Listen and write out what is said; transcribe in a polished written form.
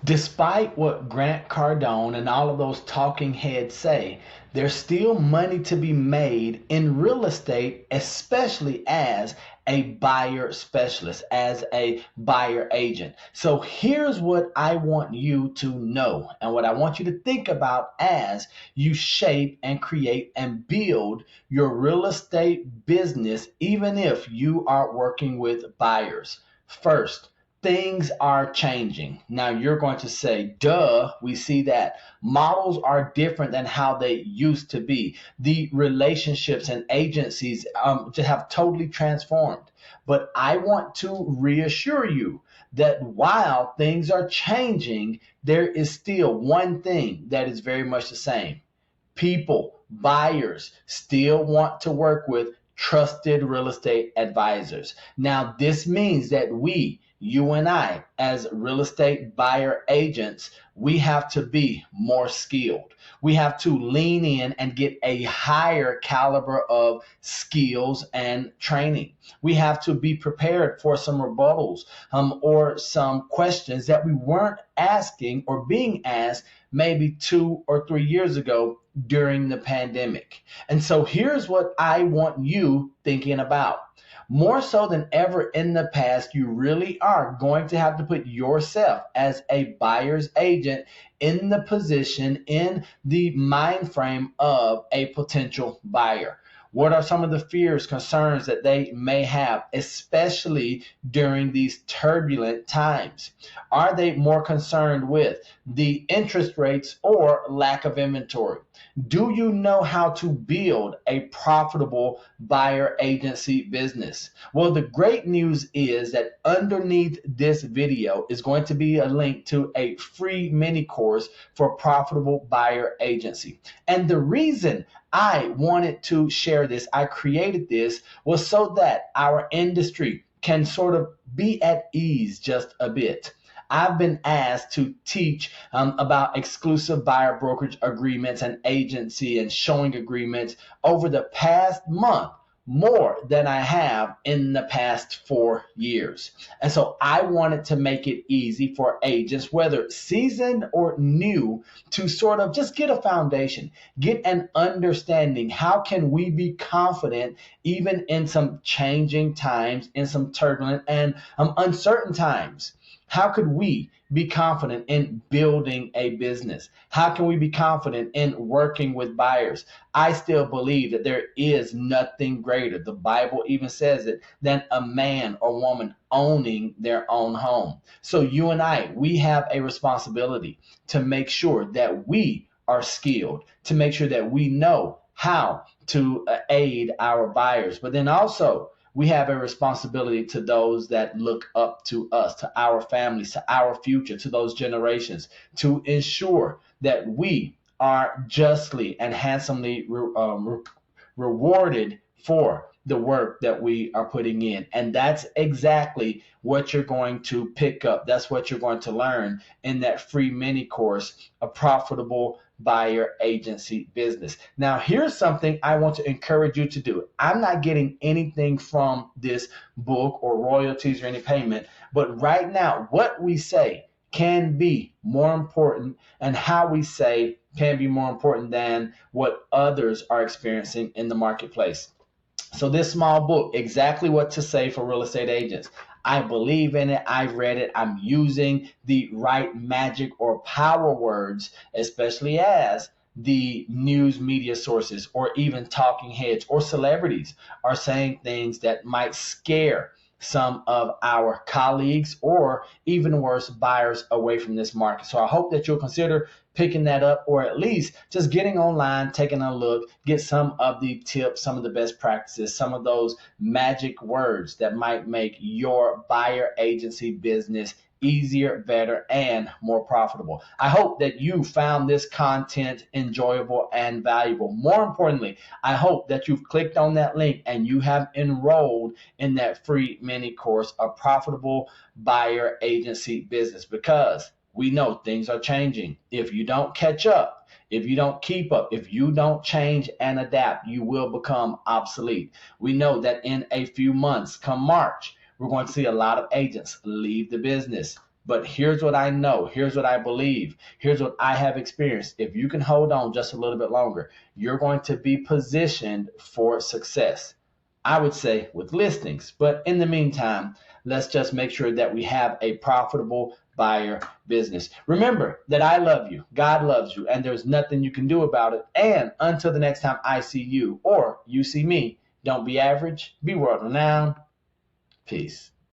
Despite what Grant Cardone and all of those talking heads say, there's still money to be made in real estate, especially as a buyer specialist, as a buyer agent. So here's what I want you to know and what I want you to think about as you shape and create and build your real estate business, even if you are working with buyers. First, things are changing. Now you're going to say, duh, we see that. Models are different than how they used to be. The relationships and agencies just have totally transformed. But I want to reassure you that while things are changing, there is still one thing that is very much the same. People, buyers, still want to work with trusted real estate advisors. Now, this means that you and I, as real estate buyer agents, we have to be more skilled. We have to lean in and get a higher caliber of skills and training. We have to be prepared for some rebuttals or some questions that we weren't asking or being asked maybe 2 or 3 years ago during the pandemic. And so here's what I want you thinking about. More so than ever in the past, you really are going to have to put yourself as a buyer's agent in the position, in the mind frame of a potential buyer. What are some of the fears, concerns that they may have, especially during these turbulent times? Are they more concerned with the interest rates or lack of inventory? Do you know how to build a profitable buyer agency business? Well, the great news is that underneath this video is going to be a link to a free mini course for profitable buyer agency. And the reason I wanted to share this, I created this, was so that our industry can sort of be at ease just a bit. I've been asked to teach about exclusive buyer brokerage agreements and agency and showing agreements over the past month, more than I have in the past 4 years. And so I wanted to make it easy for agents, whether seasoned or new, to sort of just get a foundation, get an understanding. How can we be confident even in some changing times, in some turbulent and uncertain times? How could we be confident in building a business? How can we be confident in working with buyers? I still believe that there is nothing greater. The Bible even says it, than a man or woman owning their own home. So you and I, we have a responsibility to make sure that we are skilled, to make sure that we know how to aid our buyers. But then also, we have a responsibility to those that look up to us, to our families, to our future, to those generations, to ensure that we are justly and handsomely rewarded for the work that we are putting in. And that's exactly what you're going to pick up. That's what you're going to learn in that free mini course, A Profitable Buyer Agency Business. Now, here's something I want to encourage you to do. I'm not getting anything from this book or royalties or any payment, but right now, what we say can be more important, and how we say can be more important than what others are experiencing in the marketplace. So this small book, Exactly What to Say for Real Estate Agents. I believe in it. I've read it. I'm using the right magic or power words, especially as the news media sources or even talking heads or celebrities are saying things that might scare some of our colleagues or even worse, buyers away from this market. So I hope that you'll consider picking that up, or at least just getting online, taking a look, get some of the tips, some of the best practices, some of those magic words that might make your buyer agency business easier, better, and more profitable. I hope that you found this content enjoyable and valuable. More importantly, I hope that you've clicked on that link and you have enrolled in that free mini course, A Profitable Buyer Agency Business, because we know things are changing. If you don't catch up, if you don't keep up, if you don't change and adapt, you will become obsolete. We know that in a few months, come March, we're going to see a lot of agents leave the business. But here's what I know. Here's what I believe. Here's what I have experienced. If you can hold on just a little bit longer, you're going to be positioned for success. I would say with listings. But in the meantime, let's just make sure that we have a profitable buyer business. Remember that I love you, God loves you, and there's nothing you can do about it. And until the next time I see you or you see me, don't be average, be world renowned. Peace.